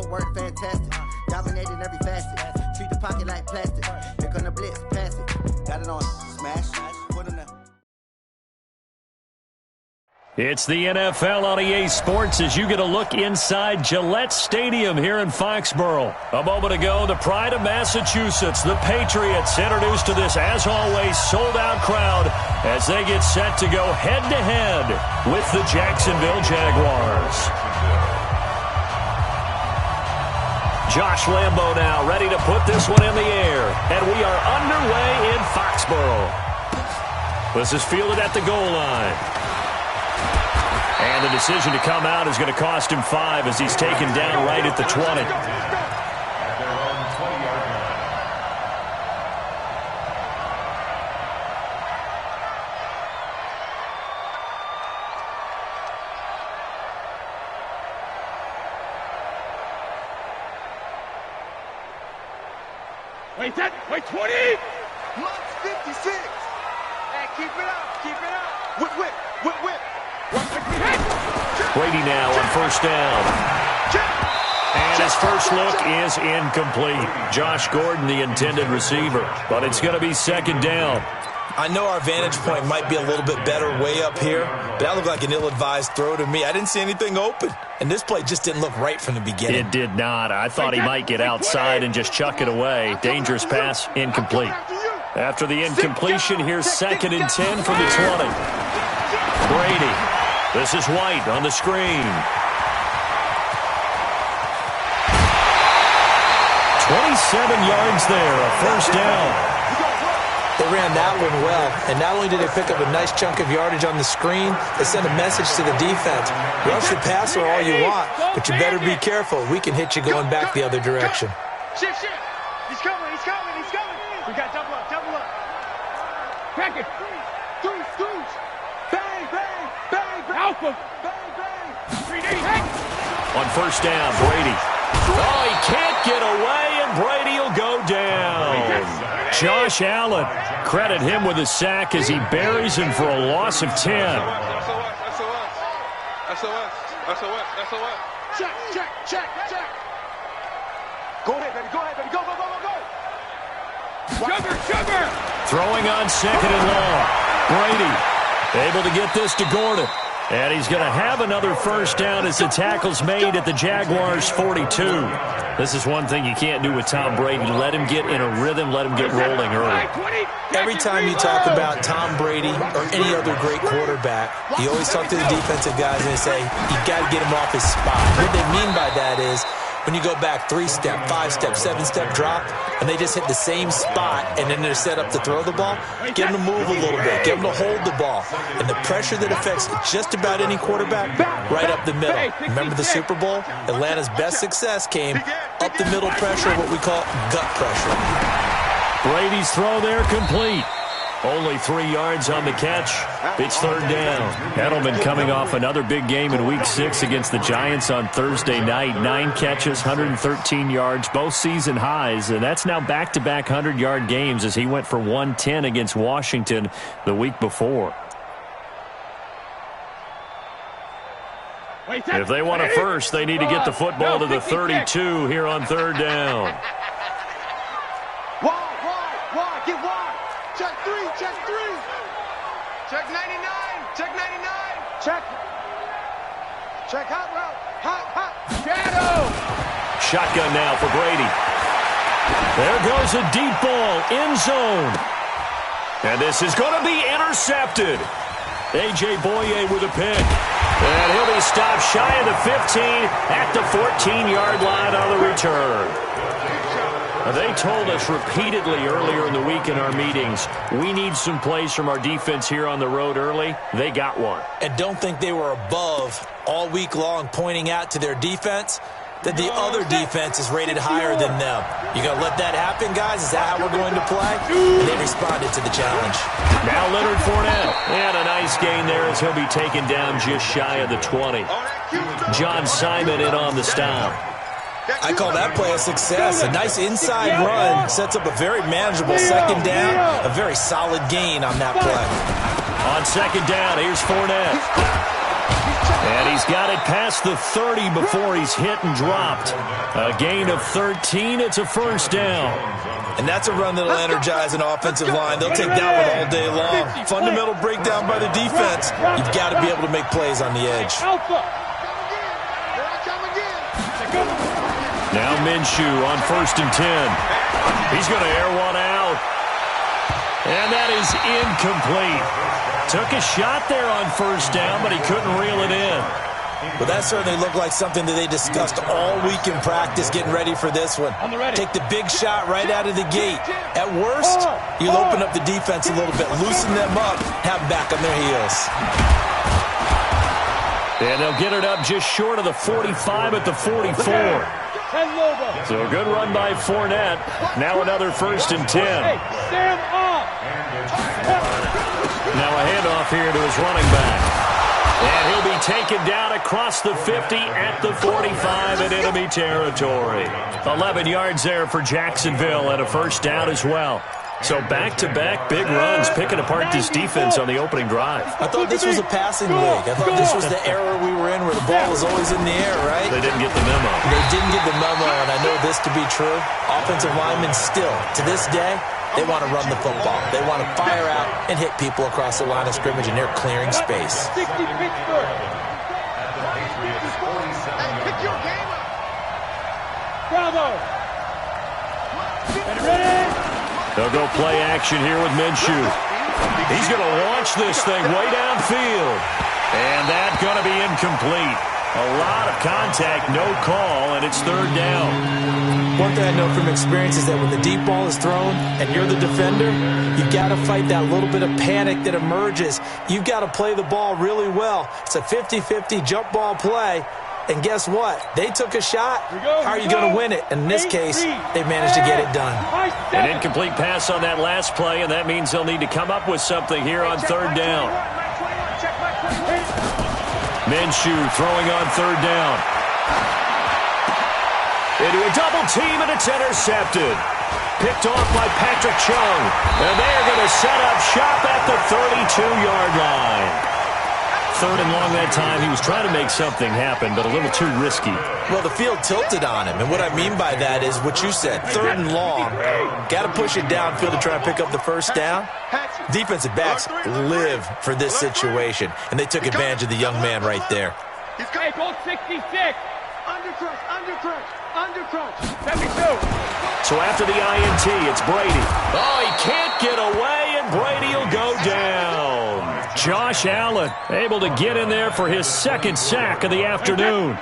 Footwork fantastic. Dominating every facet. Treat the pocket like plastic. They're gonna blitz, pass it. Got it on. Smash. Put in there. It's the NFL on EA Sports as you get a look inside Gillette Stadium here in Foxborough. A moment ago, the pride of Massachusetts, the Patriots, introduced to this, as always, sold-out crowd as they get set to go head-to-head with the Jacksonville Jaguars. Josh Lambo now ready to put this one in the air, and we are underway in Foxborough. This is fielded at the goal line. And the decision to come out is going to cost him 5 as he's taken down right at the 20. Wait, 20! Month 56. Hey, keep it up, keep it up. Whip. Brady now on first down. And his first look is incomplete. Josh Gordon, the intended receiver. But it's going to be second down. I know our vantage point might be a little bit better way up here, but that looked like an ill-advised throw to me. I didn't see anything open. And this play just didn't look right from the beginning. It did not. I thought he might get outside and just chuck it away. Dangerous pass, incomplete. After the incompletion, here's second and 10 from the 20. Brady. This is White on the screen. 27 yards there, a first down. They ran that one well, and not only did they pick up a nice chunk of yardage on the screen, they sent a message to the defense. Rush the passer all you want, but you better be careful. We can hit you going back the other direction. Shift. He's coming. We got double up. Crack it. Goose. Bang. Alpha. Bang. On first down, Brady. Oh, he can't get away, and Brady will go down. Josh Allen, credit him with a sack as he buries him for a loss of 10. SOS. Check. Go ahead, baby. Go. Sugar. Throwing on second and long. Brady able to get this to Gordon. And he's going to have another first down as the tackle's made at the Jaguars' 42. This is one thing you can't do with Tom Brady. Let him get in a rhythm, let him get rolling early. Every time you talk about Tom Brady or any other great quarterback, you always talk to the defensive guys and they say, you got to get him off his spot. What they mean by that is, when you go back 3-step, 5-step, 7-step drop, and they just hit the same spot, and then they're set up to throw the ball, get them to move a little bit, get them to hold the ball. And the pressure that affects just about any quarterback, right up the middle. Remember the Super Bowl? Atlanta's best success came up the middle pressure, what we call gut pressure. Brady's throw there complete. Only 3 yards on the catch. It's third down. Edelman coming off another big game in Week 6 against the Giants on Thursday night. 9 catches, 113 yards, both season highs. And that's now back-to-back 100-yard games as he went for 110 against Washington the week before. If they want a first, they need to get the football to the 32 here on third down. Wide, get wide. Check three. Check 99. Check hot route. Shadow. Shotgun now for Brady. There goes a deep ball, end zone. And this is going to be intercepted. A.J. Boye with a pick. And he'll be stopped shy of the 15 at the 14-yard line on the return. They told us repeatedly earlier in the week in our meetings, we need some plays from our defense here on the road early. They got one. And don't think they were above all week long pointing out to their defense that the other defense is rated higher than them. You going to let that happen, guys? Is that how we're going to play? And they responded to the challenge. Now Leonard Fournette. And a nice gain there as he'll be taken down just shy of the 20. John Simon in on the stop. I call that play a success. A nice inside run sets up a very manageable second down. A very solid gain on that play. On second down, here's Fournette. And he's got it past the 30 before he's hit and dropped. A gain of 13. It's a first down. And that's a run that'll energize an offensive line. They'll take that one all day long. Fundamental breakdown by the defense. You've got to be able to make plays on the edge. Now Minshew on 1st and 10. He's going to air one out. And that is incomplete. Took a shot there on 1st down, but he couldn't reel it in. Well, that certainly looked like something that they discussed all week in practice getting ready for this one. Take the big shot right out of the gate. At worst, you'll open up the defense a little bit, loosen them up, have them back on their heels. And they'll get it up just short of the 45 at the 44. So a good run by Fournette. Now another 1st and 10. Now a handoff here to his running back. And he'll be taken down across the 50 at the 45 in enemy territory. 11 yards there for Jacksonville and a first down as well. So back-to-back big runs, picking apart this defense on the opening drive. I thought this was a passing league. I thought this was the era we were in where the ball was always in the air, right? They didn't get the memo. They didn't get the memo, and I know this to be true. Offensive linemen still, to this day, they want to run the football. They want to fire out and hit people across the line of scrimmage, and they're clearing space. Bravo! Ready? They'll go play action here with Minshew. He's going to launch this thing way downfield. And that's going to be incomplete. A lot of contact, no call, and it's 3rd down. One thing I know from experience is that when the deep ball is thrown and you're the defender, you've got to fight that little bit of panic that emerges. You've got to play the ball really well. It's a 50-50 jump ball play. And guess what? They took a shot. How are you going to win it? And in this case, they managed to get it done. An incomplete pass on that last play, and that means they'll need to come up with something here on 3rd down. Minshew throwing on 3rd down. Into a double team, and it's intercepted. Picked off by Patrick Chung. And they're going to set up shop at the 32-yard line. 3rd and long that time. He was trying to make something happen, but a little too risky. Well, the field tilted on him, and what I mean by that is what you said, 3rd and long. Got to push it downfield to try and pick up the first down. Defensive backs live for this situation, and they took advantage of the young man right there. Hey, goal 66. Undercrunch. 72. So after the INT, it's Brady. Oh, he can't get away, and Brady will go down. Josh Allen able to get in there for his 2nd sack of the afternoon.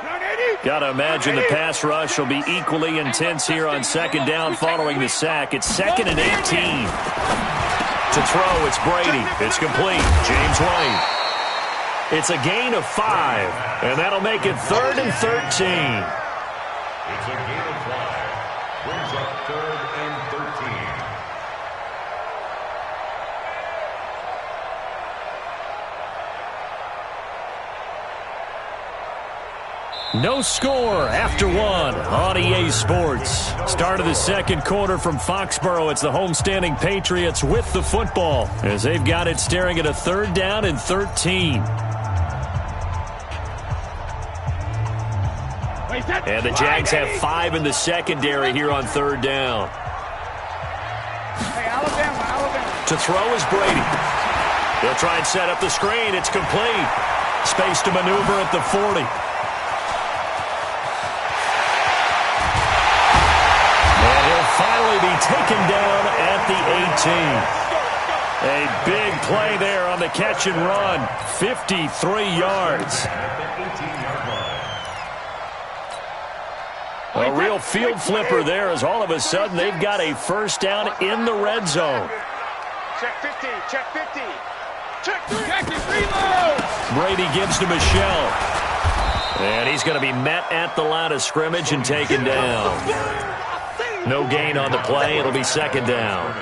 Got to imagine the pass rush will be equally intense here on 2nd down following the sack. It's 2nd and 18. To throw, it's Brady. It's complete. James White. It's a gain of 5, and that'll make it 3rd and 13. It's a gain of 5. Brings up 3rd and 13. No score after 1 on EA Sports. Start of the 2nd quarter from Foxborough. It's the homestanding Patriots with the football as they've got it staring at a 3rd down and 13. And the Jags have 5 in the secondary here on 3rd down. Hey, Alabama. To throw is Brady. They'll try and set up the screen. It's complete. Space to maneuver at the 40. And he'll finally be taken down at the 18. A big play there on the catch and run. 53 yards. A real field flipper there as all of a sudden they've got a first down in the red zone. Check 50. Check 50. Check 3. Check it. Reload. Brady gives to Michelle. And he's going to be met at the line of scrimmage and taken down. No gain on the play. It'll be 2nd down.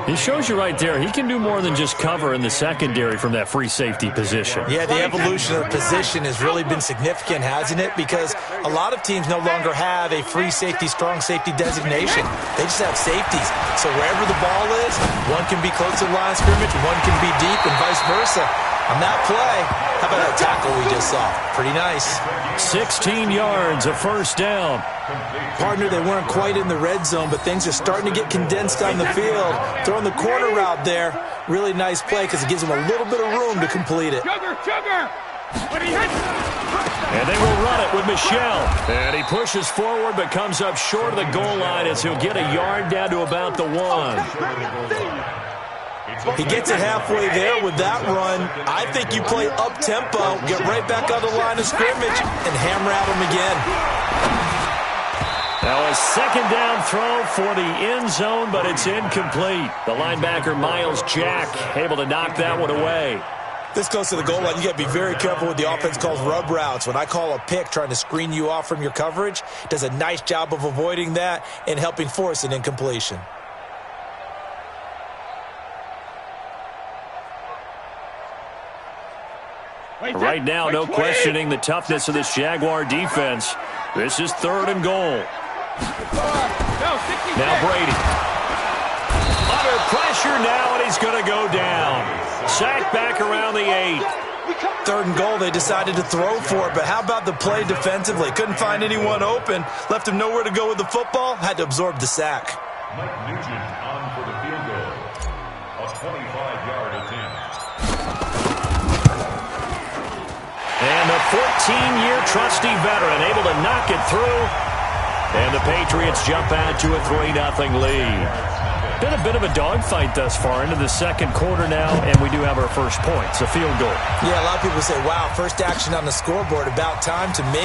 He shows you right there, he can do more than just cover in the secondary from that free safety position. Yeah, the evolution of position has really been significant, hasn't it? Because a lot of teams no longer have a free safety, strong safety designation. They just have safeties. So wherever the ball is, one can be close to the line of scrimmage, one can be deep, and vice versa. On that play, How about that tackle we just saw? Pretty nice. 16 yards, a first down. Partner, they weren't quite in the red zone, but things are starting to get condensed on the field. Throwing the corner route there. Really nice play because it gives them a little bit of room to complete it. And they will run it with Michel. And he pushes forward but comes up short of the goal line as he'll get a yard down to about the 1. He gets it halfway there with that run. I think you play up-tempo, get right back on the line of scrimmage, and hammer at him again. Now a second down throw for the end zone, but it's incomplete. The linebacker, Miles Jack, able to knock that one away. This goes to the goal line. You got to be very careful with the offense calls rub routes. When I call a pick trying to screen you off from your coverage, does a nice job of avoiding that and helping force an incompletion. Right now, no questioning the toughness of this Jaguar defense. This is 3rd and goal. Now Brady. Under pressure now, and he's going to go down. Sacked back around the 8. 3rd and goal, they decided to throw for it, but how about the play defensively? Couldn't find anyone open. Left him nowhere to go with the football. Had to absorb the sack. Mike Nugent on for the field goal. A 25-yard attempt. And the 14-year trusty veteran able to knock it through. And the Patriots jump out to a 3-0 lead. Been a bit of a dogfight thus far into the second quarter now, and we do have our first points, a field goal. Yeah, a lot of people say, wow, first action on the scoreboard, about time. To me,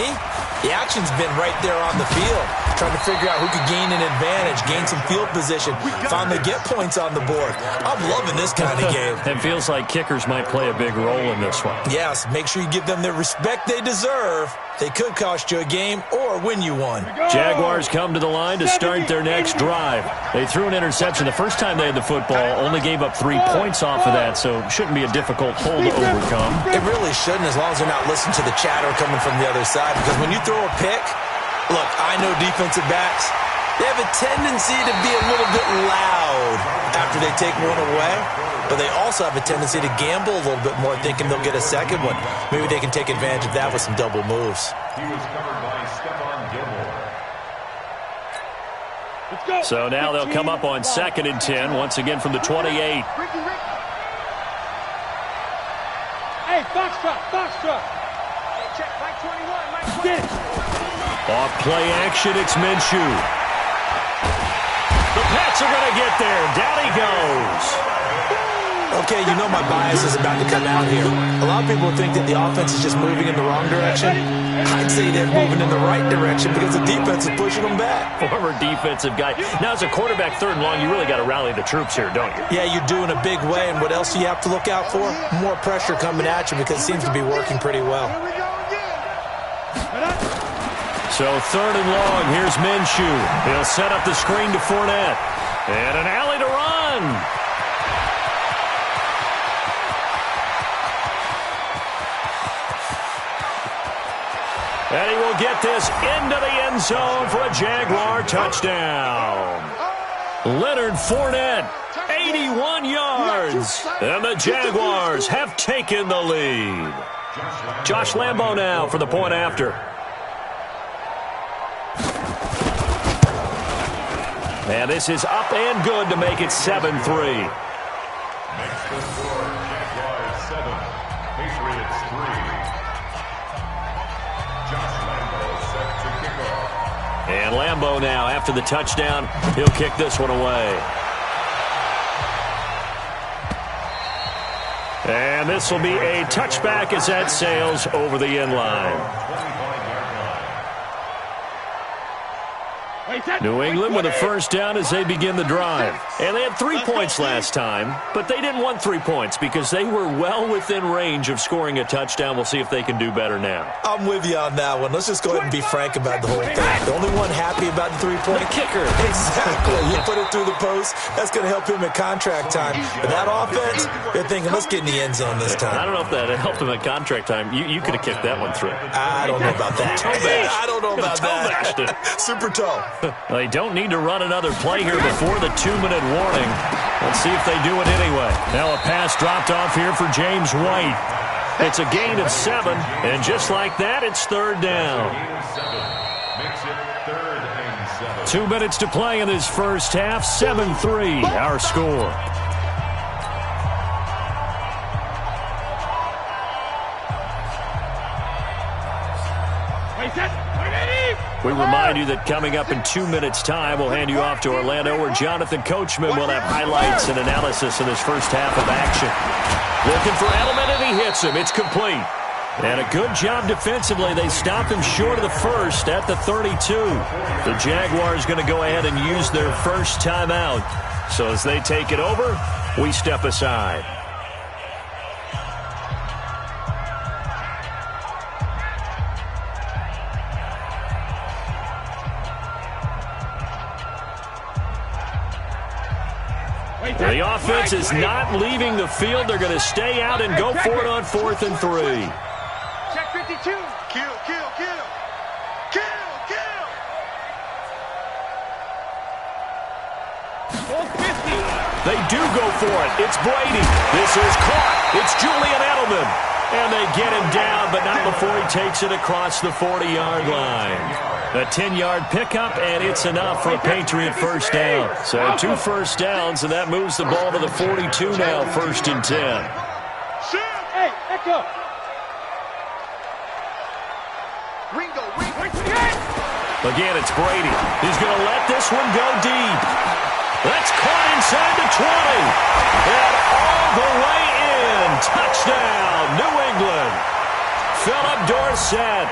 the action's been right there on the field, trying to figure out who could gain an advantage, gain some field position, finally get points on the board. I'm loving this kind of game. It feels like kickers might play a big role in this one. Yes, make sure you give them the respect they deserve. They could cost you a game or win you one. Jaguars come to the line to start their next drive. They threw an interception the first time they had the football, only gave up 3 points off of that, so shouldn't be a difficult hole to overcome. It really shouldn't, as long as they're not listening to the chatter coming from the other side, because when you throw a pick, look, I know defensive backs, they have a tendency to be a little bit loud after they take one away, but they also have a tendency to gamble a little bit more, thinking they'll get a second one. Maybe they can take advantage of that with some double moves. He was covered by Stephon Gilmore. So now they'll come up on 2nd and 10, once again from the 28. Hey, Foxtrot. Hey, check, Mike 21, Mike 20. Off play action, it's Minshew. The Pats are going to get there. Down he goes. Okay, you know my bias is about to come out here. A lot of people think that the offense is just moving in the wrong direction. I'd say they're moving in the right direction because the defense is pushing them back. Former defensive guy. Now, as a quarterback 3rd and long, you really got to rally the troops here, don't you? Yeah, you're doing a big way, and what else do you have to look out for? More pressure coming at you because it seems to be working pretty well. So 3rd and long, here's Minshew. He'll set up the screen to Fournette. And an alley to run. And he will get this into the end zone for a Jaguar touchdown. Leonard Fournette, 81 yards. And the Jaguars have taken the lead. Josh Lambo now for the point after. And this is up and good to make it 7-3. Next to score, Jaguars 7, Patriots 3. Josh Lambo set to kick off. And Lambo now, after the touchdown, he'll kick this one away. And this will be a touchback as that sails over the end line. New England with a first down as they begin the drive. And they had 3 points last time, but they didn't want 3 points because they were well within range of scoring a touchdown. We'll see if they can do better now. I'm with you on that one. Let's just go ahead and be frank about the whole thing. The only one happy about the 3-point kicker. Exactly. You put it through the post, that's going to help him at contract time. But that offense, they're thinking, let's get in the end zone this time. I don't know if that helped him at contract time. You could have kicked that one through. I don't know about that. I don't know about that. Super toe. Well, they don't need to run another play here before the 2-minute warning. Let's see if they do it anyway. Now a pass dropped off here for James White. It's a gain of 7, and just like that, it's third down. Makes it 3rd and 7. 2 minutes to play in this first half. 7-3, our score. We remind you that coming up in 2 minutes' time, we'll hand you off to Orlando, where Jonathan Coachman will have highlights and analysis of this first half of action. Looking for Edelman, and he hits him. It's complete. And a good job defensively. They stopped him short of the first at the 32. The Jaguars going to go ahead and use their first timeout. So as they take it over, we step aside. The offense is not leaving the field. They're going to stay out and go for it on 4th and 3. Check 52. Kill, kill, kill. Kill, kill. Full 50. They do go for it. It's Brady. This is caught. It's Julian Edelman. And they get him down, but not before he takes it across the 40-yard line. A 10-yard pickup, and it's enough for a Patriot first down. So 2 first downs, and that moves the ball to the 42 now, 1st and 10. Hey, Echo. Ringo. Again, it's Brady. He's going to let this one go deep. That's caught inside the 20. And all the way in. Touchdown, New England. Philip Dorsett,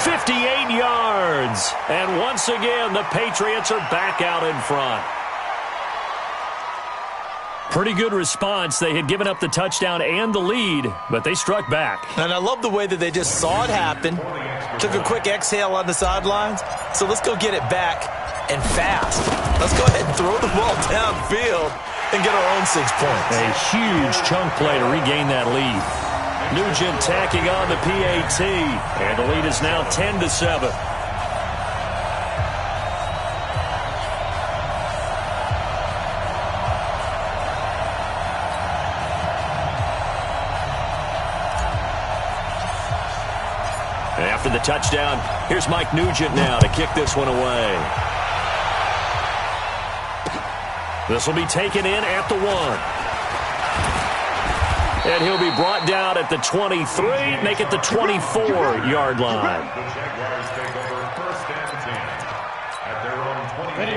58 yards. And once again, the Patriots are back out in front. Pretty good response. They had given up the touchdown and the lead, but they struck back. And I love the way that they just saw it happen, took a quick exhale on the sidelines. So let's go get it back and fast. Let's go ahead and throw the ball downfield and get our own 6 points. A huge chunk play to regain that lead. Nugent tacking on the PAT, and the lead is now 10-7. After the touchdown, here's Mike Nugent now to kick this one away. This will be taken in at the 1. And he'll be brought down at the 23, make it the 24-yard line. The Jaguars take over 1st and 10 at their own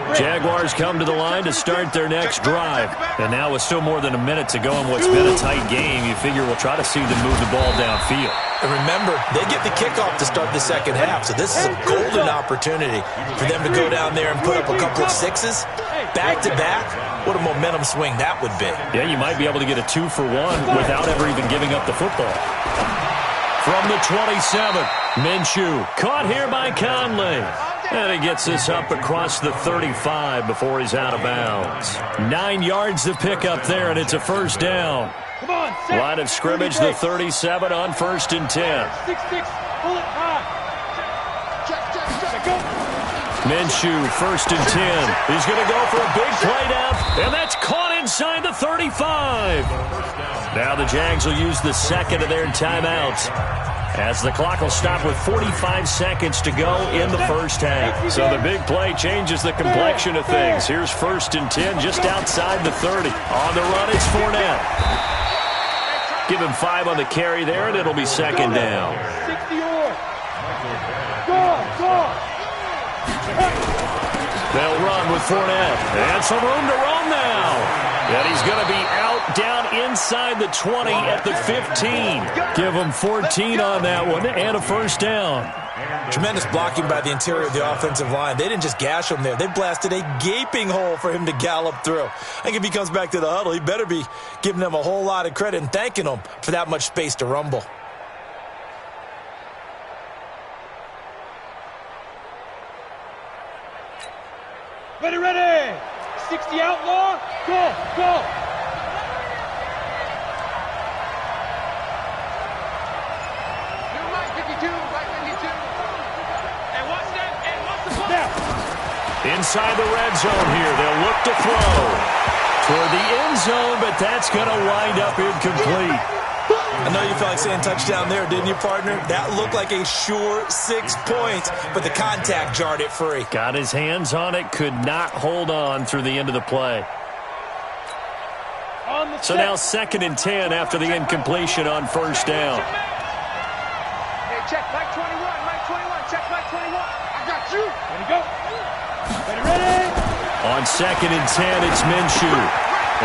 20. Jaguars come to the line to start their next drive. And now with still more than a minute to go in what's been a tight game, you figure we'll try to see them move the ball downfield. And remember, they get the kickoff to start the second half, so this is a golden opportunity for them to go down there and put up a couple of 6s. Back-to-back, what a momentum swing that would be. Yeah, you might be able to get a 2-for-1 without ever even giving up the football. From the 27, Minshew, caught here by Conley. And he gets this up across the 35 before he's out of bounds. 9 yards to pick up there, and it's a first down. Line of scrimmage, the 37 on 1st and 10. 6-6, pull it high. Check, go. Minshew, 1st and 10. He's going to go for a big play down, and that's caught inside the 35. Now the Jags will use the second of their timeouts, as the clock will stop with 45 seconds to go in the first half. So the big play changes the complexion of things. Here's 1st and 10 just outside the 30. On the run, it's Fournette. Give him 5 on the carry there, and it'll be second down. 60 or. Go. They'll run with Fournette. And some room to run now. And he's going to be out down inside the 20 at the 15. Give him 14 on that one and a first down. Tremendous blocking by the interior of the offensive line. They didn't just gash him there. They blasted a gaping hole for him to gallop through. I think if he comes back to the huddle, he better be giving them a whole lot of credit and thanking them for that much space to rumble. Ready. 60 outlaw. Go. Inside the red zone here. They'll look to throw toward the end zone, but that's going to wind up incomplete. I know you felt like saying touchdown there, didn't you, partner? That looked like a sure 6 points, but the contact jarred it free. Got his hands on it, could not hold on through the end of the play. So now 2nd and 10 after the incompletion on first down. Hey, check Mike 21, Mike 21, check Mike 21. I got you. Ready, go. Ready. On 2nd and 10, it's Minshew.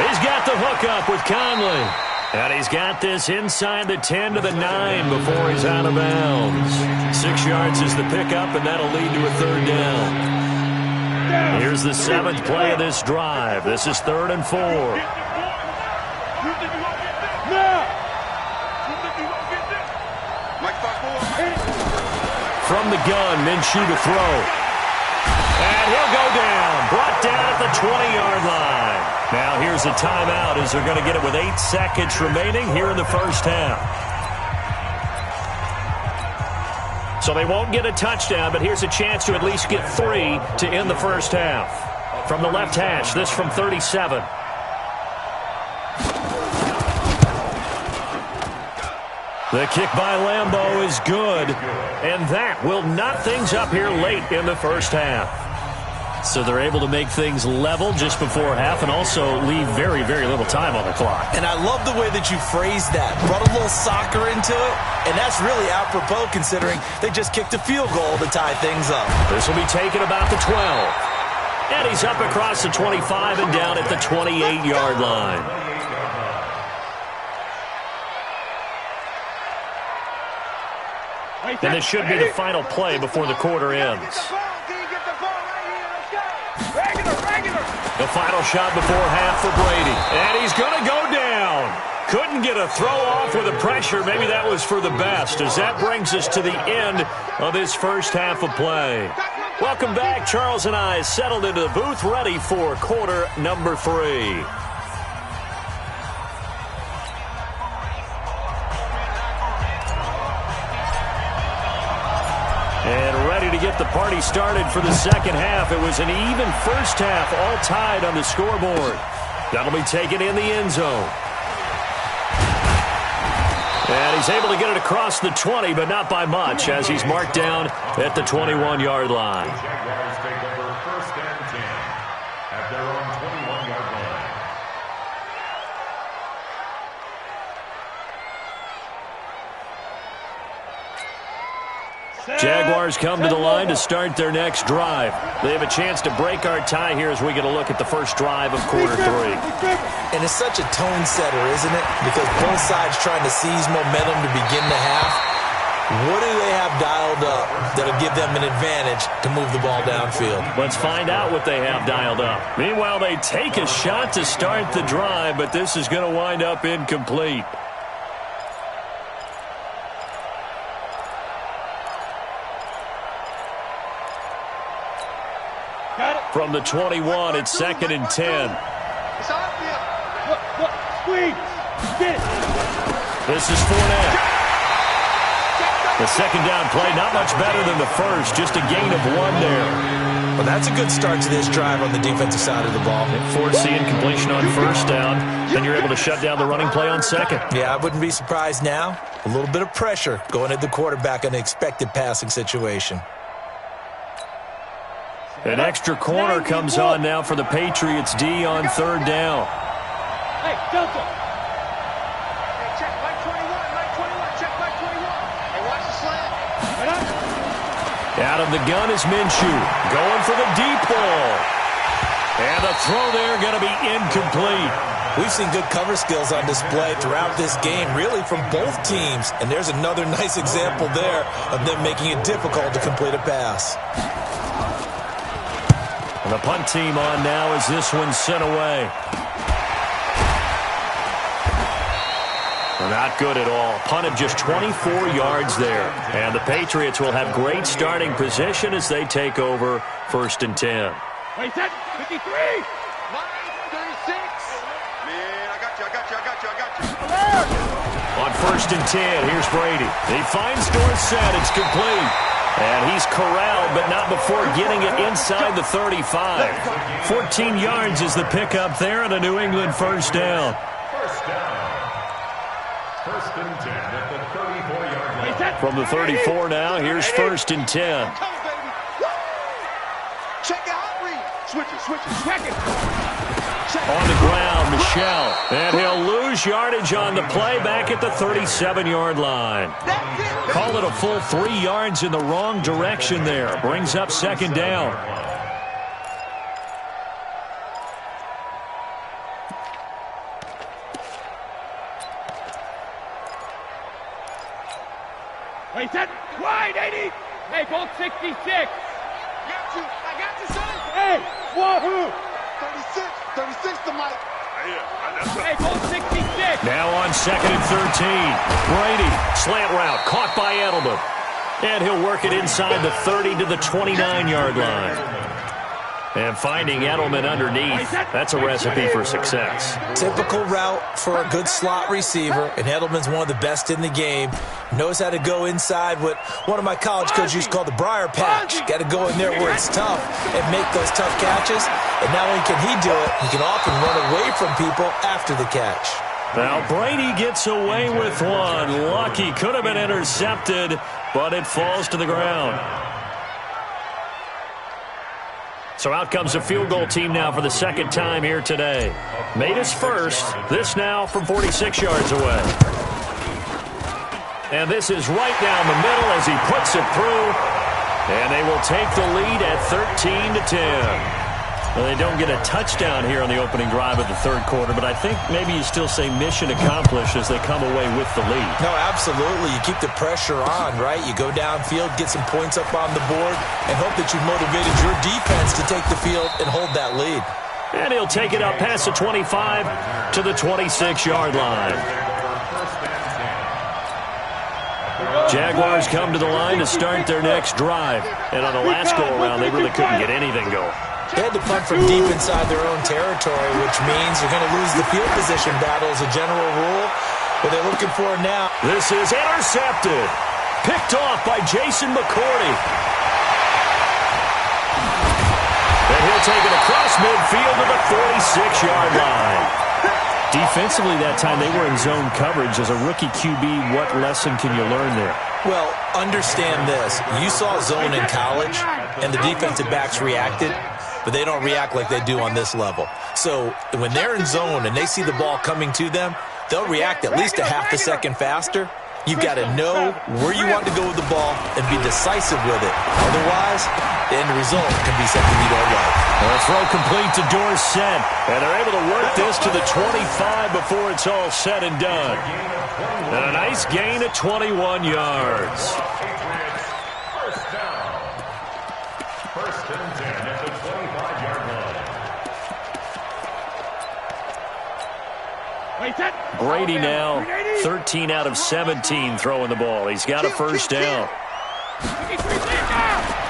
He's got the hookup with Conley. And he's got this inside the 10 to the 9 before he's out of bounds. 6 yards is the pickup, and that'll lead to a 3rd down. Here's the 7th play of this drive. This is 3rd and 4. From the gun, Minshew to throw. And he'll go down. Brought down at the 20-yard line. Now here's a timeout as they're going to get it with 8 seconds remaining here in the first half. So they won't get a touchdown, but here's a chance to at least get 3 to end the first half. From the left hash, this from 37. The kick by Lambeau is good, and that will knot things up here late in the first half. So they're able to make things level just before half and also leave very, very little time on the clock. And I love the way that you phrased that. Brought a little soccer into it, and that's really apropos considering they just kicked a field goal to tie things up. This will be taken about the 12. And he's up across the 25 and down at the 28-yard line. And this should be the final play before the quarter ends. The final shot before half for Brady. And he's going to go down. Couldn't get a throw off with the pressure. Maybe that was for the best, as that brings us to the end of this first half of play. Welcome back. Charles and I settled into the booth, ready for quarter number 3. And ready to get the party started for the second half. It was an even first half, all tied on the scoreboard. That'll be taken in the end zone. And he's able to get it across the 20, but not by much, as he's marked down at the 21-yard line. Jaguars take over 1st and 10 at their own 21-yard line. Jaguars come to the line to start their next drive. They have a chance to break our tie here as we get a look at the first drive of quarter 3. And it's such a tone setter, isn't it? Because both sides trying to seize momentum to begin the half. What do they have dialed up that'll give them an advantage to move the ball downfield? Let's find out what they have dialed up. Meanwhile, they take a shot to start the drive, but this is going to wind up incomplete. From the 21, it's 2nd and 10. This is Fournette. The second down play, not much better than the first, just a gain of 1 there. Well, that's a good start to this drive on the defensive side of the ball. Force the incompletion on first down, then you're able to shut down the running play on second. Yeah, I wouldn't be surprised now. A little bit of pressure going at the quarterback in an expected passing situation. An extra corner comes on now for the Patriots D on 3rd down. Hey, Delta. Hey, check Mike 21, Mike 21, check Mike 21. Hey, watch the slant. Right up. Out of the gun is Minshew, going for the deep ball. And the throw there going to be incomplete. We've seen good cover skills on display throughout this game, really from both teams. And there's another nice example there of them making it difficult to complete a pass. And the punt team on now as this one's sent away. Not good at all. Punt of just 24 yards there. And the Patriots will have great starting position as they take over 1st and 10. Wait, set, 53. 9, 36. Man, I got you. On 1st and 10, here's Brady. He finds Dorsett. It's complete. And he's corralled, but not before getting it inside the 35. 14 yards is the pickup there, and a New England first down. 1st down. 1st and 10. From the 34 now, here's 1st and 10. Check out read. Switch it. Check it. On the ground, Michel. And he'll lose yardage on the play back at the 37-yard line. Call it a full 3 yards in the wrong direction there. Brings up 2nd down. Wait, that wide, 80. Hey, Bolt 66. I got you, son. Hey, wahoo. 36 to Mike. Hey, Bolt 66. Now on 2nd and 13. Brady, slant route, caught by Edelman. And he'll work it inside the 30 to the 29-yard line. And finding Edelman underneath, that's a recipe for success. Typical route for a good slot receiver, and Edelman's one of the best in the game. Knows how to go inside what one of my college coaches used to call the briar patch. Got to go in there where it's tough and make those tough catches. And not only can he do it, he can often run away from people after the catch. Now Brady gets away with one. Lucky, could have been intercepted, but it falls to the ground. So out comes a field goal team now for the 2nd time here today. Made his first. This now from 46 yards away. And this is right down the middle as he puts it through. And they will take the lead at 13-10. Well, they don't get a touchdown here on the opening drive of the 3rd quarter, but I think maybe you still say mission accomplished as they come away with the lead. No, absolutely. You keep the pressure on, right? You go downfield, get some points up on the board, and hope that you've motivated your defense to take the field and hold that lead. And he'll take it up past the 25 to the 26-yard line. Jaguars come to the line to start their next drive. And on the last go-around, they really couldn't get anything going. They had to punt from deep inside their own territory, which means they're going to lose the field position battle as a general rule. But they're looking for it now. This is intercepted. Picked off by Jason McCourty. And he'll take it across midfield to the 46-yard line. Defensively that time, they were in zone coverage. As a rookie QB, what lesson can you learn there? Well, understand this. You saw zone in college, and the defensive backs reacted, but they don't react like they do on this level. So when they're in zone and they see the ball coming to them, they'll react at least a half a second faster. You've got to know where you want to go with the ball and be decisive with it. Otherwise, the end result can be something you don't like. A throw complete to Dorsett. And they're able to work this to the 25 before it's all said and done. And a nice gain of 21 yards. First down. 1st and 10 at the 25-yard line. Brady now 13 out of 17 throwing the ball. He's got a 1st down.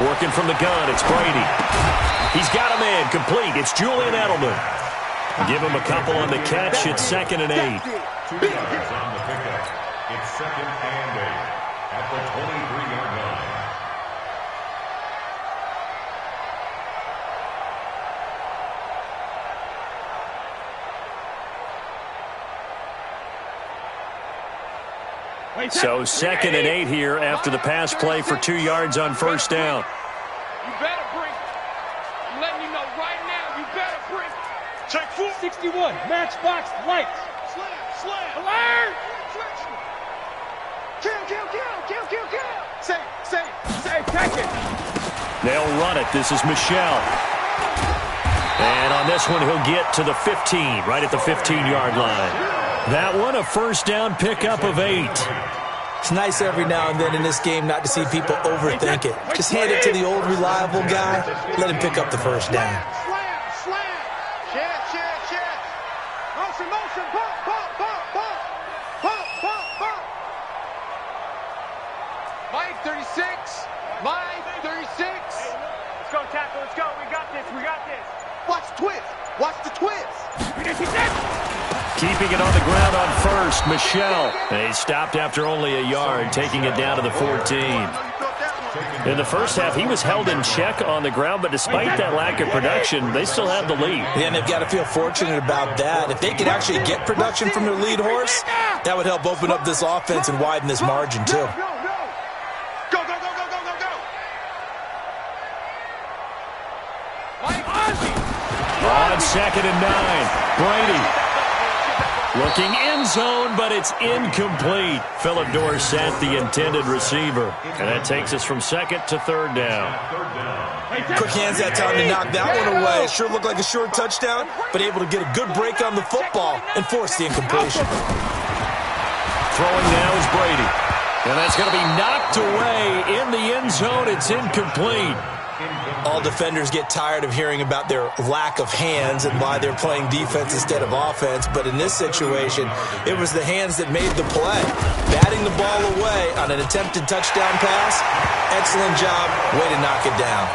Working from the gun, it's Brady. He's got a man complete. It's Julian Edelman. Give him a couple on the catch. It's 2nd and 8. 2 yards on the pickup. It's 2nd and 8 at the 23-yard line. So 2nd and 8 here after the pass play for 2 yards on 1st down. You better bring it. I'm letting you know right now, you better bring it. Check 461, matchbox lights. Slam. Alert! Kill. Say, catch it. They'll run it. This is Michel. And on this one, he'll get to the 15, right at the 15-yard line. That one, a 1st down pickup of 8. It's nice every now and then in this game not to see people overthink it. Just hand it to the old reliable guy. Let him pick up the 1st down. Slam. Check. Motion. Bump. Mike 36. Let's go, tackle. Let's go. We got this. Watch the twist. Keeping it on the ground on 1st, Michel. And he stopped after only a yard, taking it down to the 14. In the first half, he was held in check on the ground, but despite that lack of production, they still have the lead. And they've got to feel fortunate about that. If they could actually get production from their lead horse, that would help open up this offense and widen this margin, too. 2nd and 9. Brady looking end zone, but it's incomplete. Philip Dorsett, the intended receiver. And that takes us from 2nd to 3rd down. Quick hands that time to knock that one away. It sure looked like a short touchdown, but able to get a good break on the football and force the incompletion. Throwing now is Brady. And that's going to be knocked away in the end zone. It's incomplete. All defenders get tired of hearing about their lack of hands and why they're playing defense instead of offense. But in this situation, it was the hands that made the play. Batting the ball away on an attempted touchdown pass. Excellent job. Way to knock it down.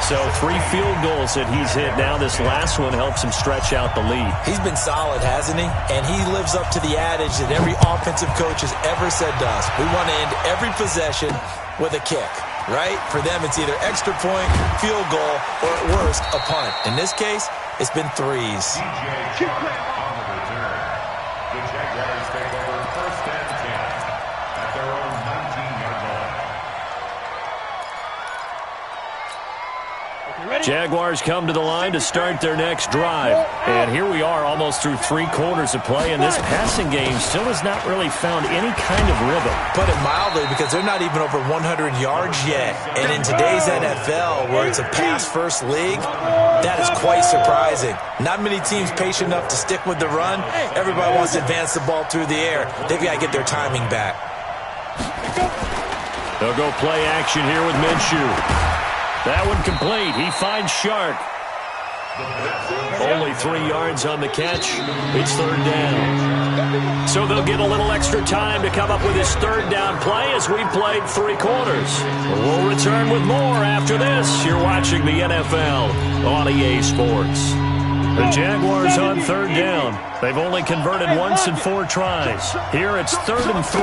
So 3 field goals that he's hit now. This last one helps him stretch out the lead. He's been solid, hasn't he? And he lives up to the adage that every offensive coach has ever said to us. We want to end every possession with a kick, right? For them, it's either extra point, field goal, or at worst, a punt. In this case, it's been threes. On the return, the Jaguars take over 1st and 10 at their own 19-yard line. Jaguars come to the line to start their next drive. And here we are almost through 3 quarters of play, and this passing game still has not really found any kind of rhythm. Put it mildly, because they're not even over 100 yards yet. And in today's NFL, where it's a pass-first league, that is quite surprising. Not many teams patient enough to stick with the run. Everybody wants to advance the ball through the air. They've got to get their timing back. They'll go play action here with Minshew. That one complete. He finds Shark. Only 3 yards on the catch. It's 3rd down. So they'll get a little extra time to come up with his 3rd down play as we've played 3 quarters. We'll return with more after this. You're watching the NFL on EA Sports. The Jaguars on 3rd down. They've only converted once in 4 tries. Here it's 3rd and 3.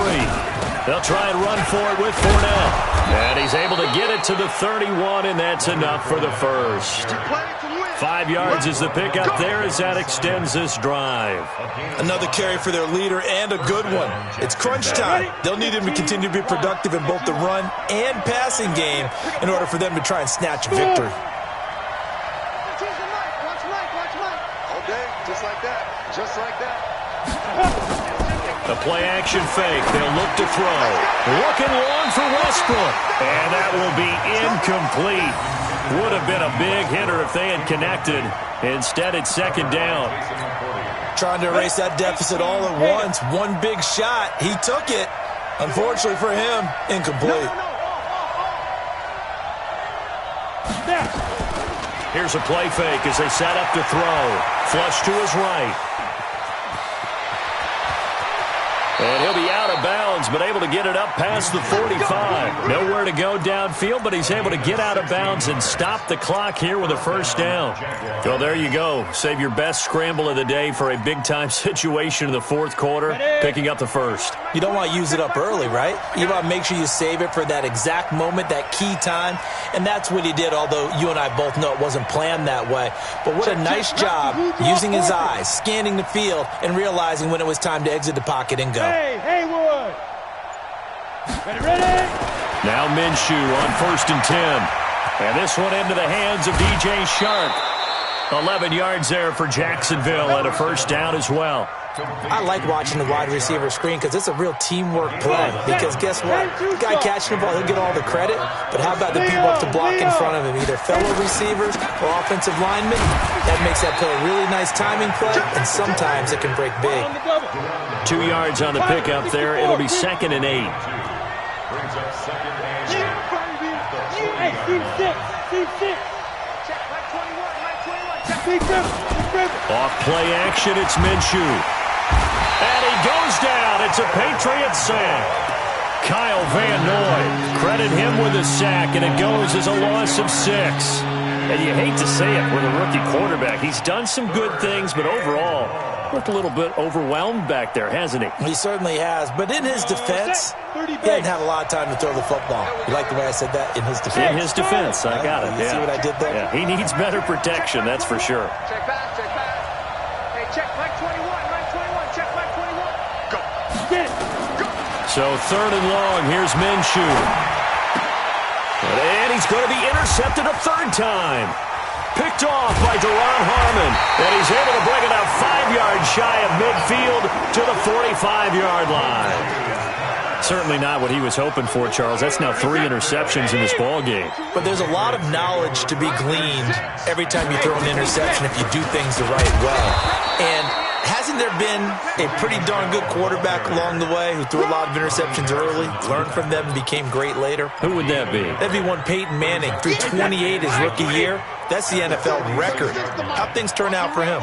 They'll try and run for it with Fournette. And he's able to get it to the 31, and that's enough for the first. 5 yards is the pickup there as that extends this drive. Another carry for their leader and a good one. It's crunch time. They'll need him to continue to be productive in both the run and passing game in order for them to try and snatch a victory. Okay, just like that. Just like that. A play-action fake. They'll look to throw. Looking long for Westbrook. And that will be incomplete. Would have been a big hitter if they had connected. Instead, it's 2nd down. Trying to erase that deficit all at once. One big shot. He took it. Unfortunately for him, incomplete. Here's a play fake as they set up to throw. Flush to his right. And he'll be out of bounds, but able to get it up past the 45. Nowhere to go downfield, but he's able to get out of bounds and stop the clock here with a 1st down. Well, there you go. Save your best scramble of the day for a big-time situation in the 4th quarter, picking up the 1st. You don't want to use it up early, right? You want to make sure you save it for that exact moment, that key time. And that's what he did, although you and I both know it wasn't planned that way. But what a nice job using his eyes, scanning the field, and realizing when it was time to exit the pocket and go. Hey, Haywood! Ready? Now Minshew on 1st and 10. And this one into the hands of DJ Shark. 11 yards there for Jacksonville and a 1st down as well. I like watching the wide receiver screen because it's a real teamwork play. Because guess what? The guy catching the ball, he'll get all the credit. But how about the people up to block in front of him? Either fellow receivers or offensive linemen. That makes that play a really nice timing play, and sometimes it can break big. 2 yards on the pickup there. It'll be 2nd and 8. Brings up 2nd and 8. Hey, Steve 6. Check, Mike 21, Check. Off play action, it's Minshew. And he goes down. It's a Patriot sack. Kyle Van Noy. Credit him with a sack, and it goes as a loss of 6. And you hate to say it with a rookie quarterback. He's done some good things, but overall, looked a little bit overwhelmed back there, hasn't he? He certainly has. But in his defense, he hadn't had a lot of time to throw the football. You like the way I said that? In his defense. In his defense. I got it. You see what I did there? Yeah, he needs better protection, that's for sure. Check back. Hey, check Mike 21. Check Mike 21. Go. Get it. Go. So 3rd and long. Here's Minshew. And he's going to be intercepted a 3rd time. picked off by Deron Harmon. And he's able to bring it out 5 yards shy of midfield to the 45-yard line. Certainly not what he was hoping for, Charles. That's now 3 interceptions in this ball game. But there's a lot of knowledge to be gleaned every time you throw an interception if you do things the right way. And hasn't there been a pretty darn good quarterback along the way who threw a lot of interceptions early, learned from them, and became great later? Who would that be? That'd be one Peyton Manning, threw 28 his rookie year. That's the NFL record. How'd things turn out for him?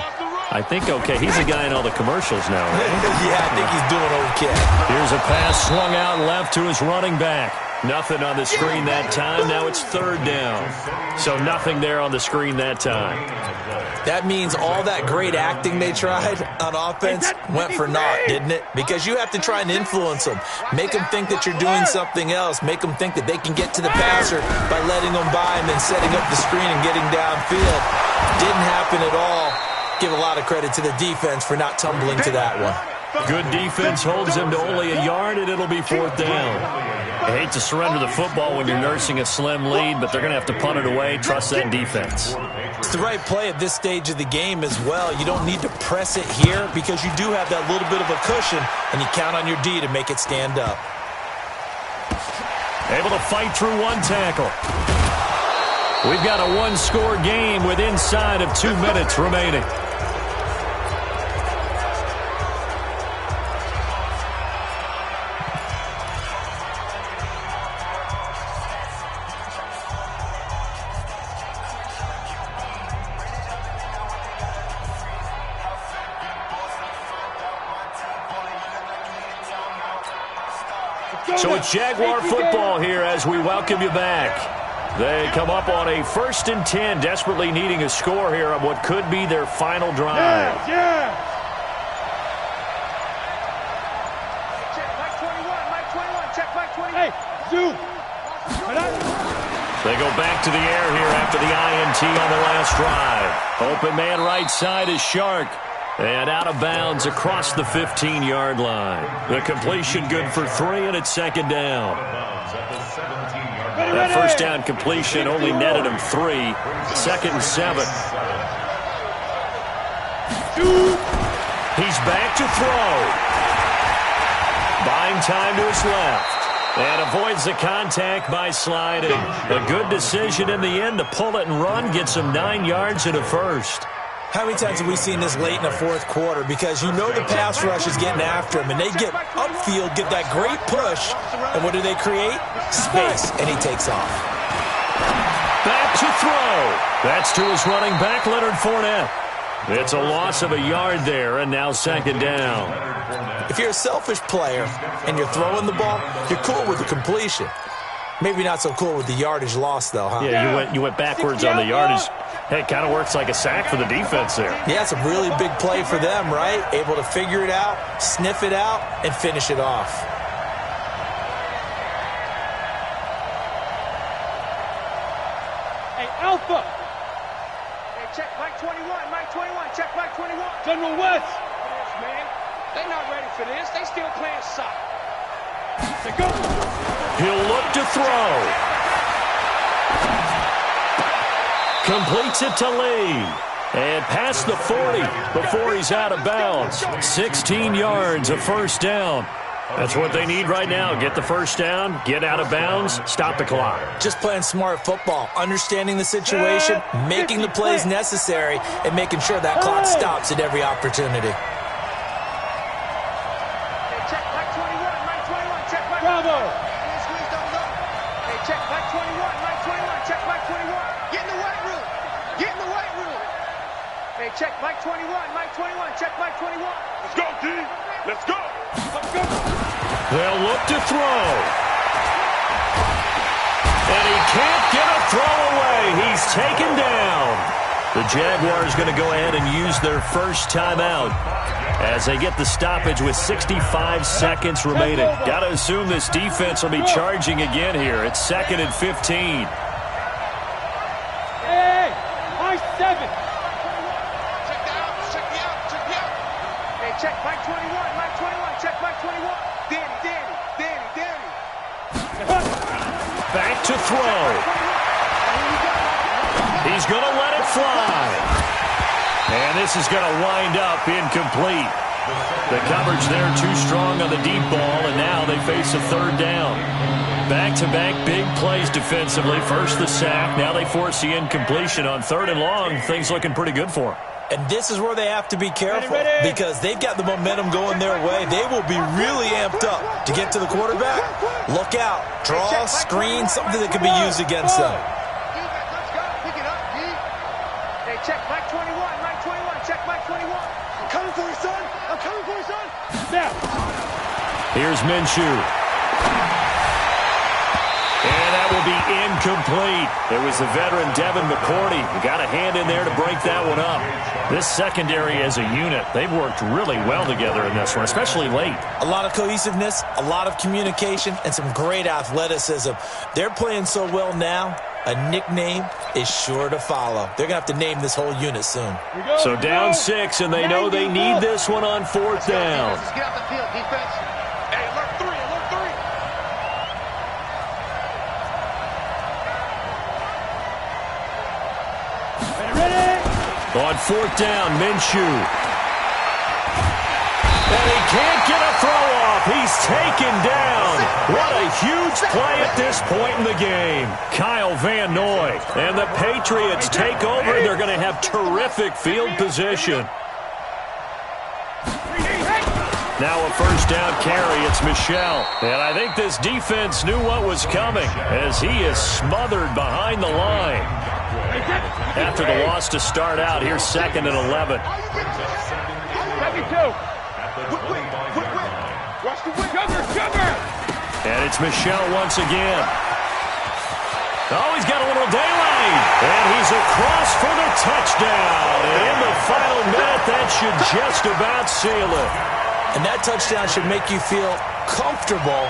I think okay. He's a guy in all the commercials now, right? Yeah, I think he's doing okay. Here's a pass swung out left to his running back. Nothing on the screen that time. Now it's 3rd down. So nothing there on the screen that time. That means all that great acting they tried on offense went for naught, didn't it? Because you have to try and influence them. Make them think that you're doing something else. Make them think that they can get to the passer by letting them by and then setting up the screen and getting downfield. Didn't happen at all. Give a lot of credit to the defense for not tumbling to that one. Good defense holds him to only a yard, and it'll be 4th down. I hate to surrender the football when you're nursing a slim lead, but they're going to have to punt it away. Trust that defense. It's the right play at this stage of the game as well. You don't need to press it here because you do have that little bit of a cushion, and you count on your D to make it stand up. Able to fight through one tackle. We've got a 1-score game with inside of 2 minutes remaining. So it's Jaguar football here as we welcome you back. They come up on a 1st and 10, desperately needing a score here on what could be their final drive. Yeah. Check Mike 21, check Mike 20. Hey, Zoo. They go back to the air here after the INT on the last drive. Open man right side is Shark. And out of bounds across the 15-yard line. The completion good for 3, and it's 2nd down. That 1st down completion only netted him 3. 2nd and 7. He's back to throw. Buying time to his left. And avoids the contact by sliding. A good decision in the end to pull it and run. Gets him 9 yards and a 1st. How many times have we seen this late in the 4th quarter? Because you know the pass rush is getting after him, and they get upfield, get that great push, and what do they create? Space, and he takes off. Back to throw. That's to his running back, Leonard Fournette. It's a loss of a yard there, and now 2nd down. If you're a selfish player and you're throwing the ball, you're cool with the completion. Maybe not so cool with the yardage loss, though, huh? Yeah, you went backwards on the yardage. Hey, it kind of works like a sack for the defense there. Yeah, it's a really big play for them, right? Able to figure it out, sniff it out, and finish it off. Hey, Alpha. Hey, check Mike 21, check Mike 21. General West. Yes, man. They're not ready for this. They still playing soccer. They go. He'll look to throw. Completes it to Lee. And past the 40 before he's out of bounds. 16 yards, a 1st down. That's what they need right now. Get the 1st down, get out of bounds, stop the clock. Just playing smart football, understanding the situation, making the plays necessary, and making sure that clock stops at every opportunity. Bravo! Hey, check Mike 21, check Mike 21. Get in the white room. Get in the white room. Hey, check Mike 21, check Mike 21. Let's go, D. Let's go. Let's go. They'll look to throw. And he can't get a throw away. He's taken down. The Jaguars going to go ahead and use their first timeout as they get the stoppage with 65 seconds remaining. Got to assume this defense will be charging again here. It's 2nd and 15. Hey, Mike 7. Check the out, check the out. Hey, check Mike 21, check Mike 21. Danny. Back to throw. He's going to let it fly. And this is going to wind up incomplete. The coverage there too strong on the deep ball, and now they face a third down. Back-to-back big plays defensively. First the sack. Now they force the incompletion on 3rd and long. Things looking pretty good for them. And this is where they have to be careful because they've got the momentum going their way. They will be really amped up to get to the quarterback. Look out. Draw, screen, something that could be used against them. Let's go. Pick it up, D. Hey, check Mike 21. Mike 21. Check Mike 21. I'm coming for you, son. I'm coming for you, son. Now. Here's Minshew. And that will be incomplete. It was the veteran Devin McCourty who got a hand in there to break that one up. This secondary as a unit, they've worked really well together in this one, especially late. A lot of cohesiveness, a lot of communication, and some great athleticism. They're playing so well now, a nickname is sure to follow. They're going to have to name this whole unit soon. So down 6, and they know they need this one on 4th down. Let's get out the field, defense. Hey, alert 3, alert 3. On 4th down, Minshew. And he can't get a throw off. He's taken down. What a huge play at this point in the game. Kyle Van Noy. And the Patriots take over. They're going to have terrific field position. Now a 1st down carry. It's Michel. And I think this defense knew what was coming as he is smothered behind the line. After the loss to start out, here's 2nd and 11. And it's Michel once again. Oh, he's got a little daylight. And he's across for the touchdown. And in the final minute, that should just about seal it. And that touchdown should make you feel comfortable.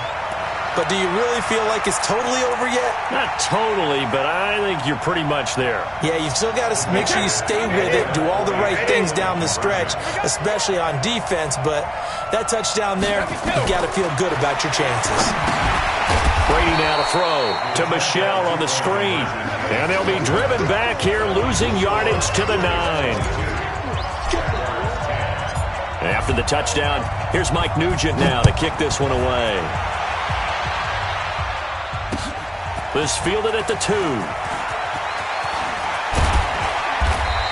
But do you really feel like it's totally over yet? Not totally, but I think you're pretty much there. Yeah, you've still got to make sure you stay with it, do all the right things down the stretch, especially on defense. But that touchdown there, you've got to feel good about your chances. Brady now to throw to Michel on the screen. And they'll be driven back here, losing yardage to the 9. After the touchdown, here's Mike Nugent now to kick this one away. This fielded at the 2.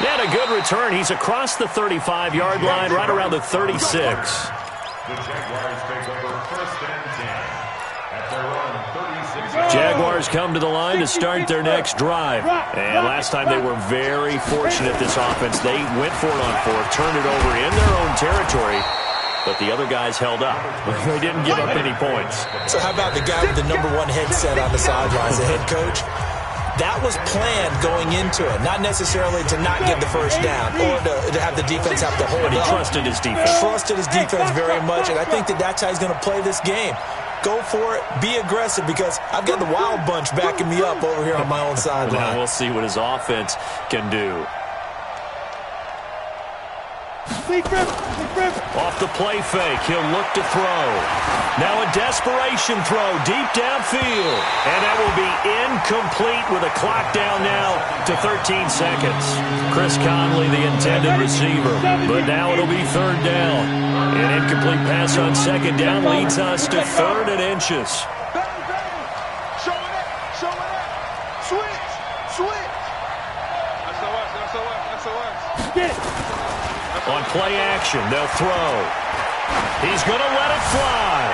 And a good return. He's across the 35-yard line, right around the 36. The Jaguars take over 1st and 10 at their own 36. Jaguars come to the line to start their next drive. And last time they were very fortunate, this offense. They went for it on 4th, turned it over in their own territory. But the other guys held up. They didn't give up any points. So how about the guy with the number 1 headset on the sidelines, the head coach? That was planned going into it, not necessarily to not get the 1st down or to have the defense have to hold up. But he trusted his defense. Trusted his defense very much, and I think that's how he's going to play this game. Go for it. Be aggressive because I've got the wild bunch backing me up over here on my own sideline. Well, we'll see what his offense can do. Off the play fake, he'll look to throw. Now a desperation throw deep downfield. And that will be incomplete with a clock down now to 13 seconds. Chris Conley, the intended receiver. But now it'll be 3rd down. An incomplete pass on 2nd down leads us to 3rd and inches. Show it up. Switch. SOS. Get it. On play action, they'll throw. He's going to let it fly.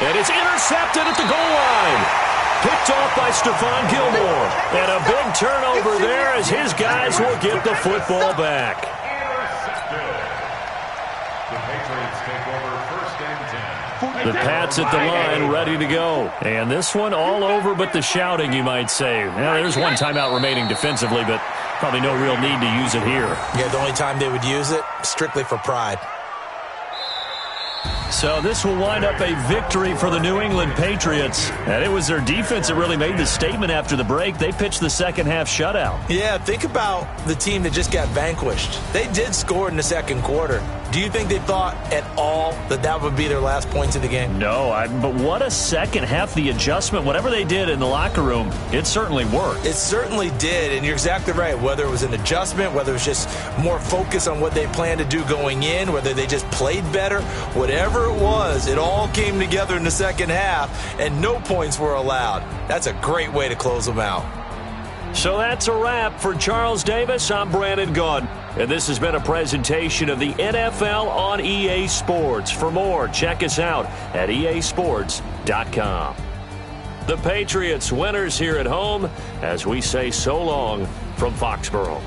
And it's intercepted at the goal line. Picked off by Stephon Gilmore. And a big turnover there as his guys will get the football back. The Patriots take over 1st and 10. The Pats at the line, ready to go. And this one all over but the shouting, you might say. Now, there's one timeout remaining defensively, but probably no real need to use it here. Yeah, the only time they would use it, strictly for pride. So this will wind up a victory for the New England Patriots. And it was their defense that really made the statement after the break. They pitched the second-half shutout. Yeah, think about the team that just got vanquished. They did score in the 2nd quarter. Do you think they thought at all that that would be their last points of the game? No, but what a second half. The adjustment, whatever they did in the locker room, it certainly worked. It certainly did, and you're exactly right. Whether it was an adjustment, whether it was just more focus on what they planned to do going in, whether they just played better, whatever it was, it all came together in the second half, and no points were allowed. That's a great way to close them out. So that's a wrap. For Charles Davis, I'm Brandon Gaudin. And this has been a presentation of the NFL on EA Sports. For more, check us out at easports.com. The Patriots winners here at home as we say so long from Foxborough.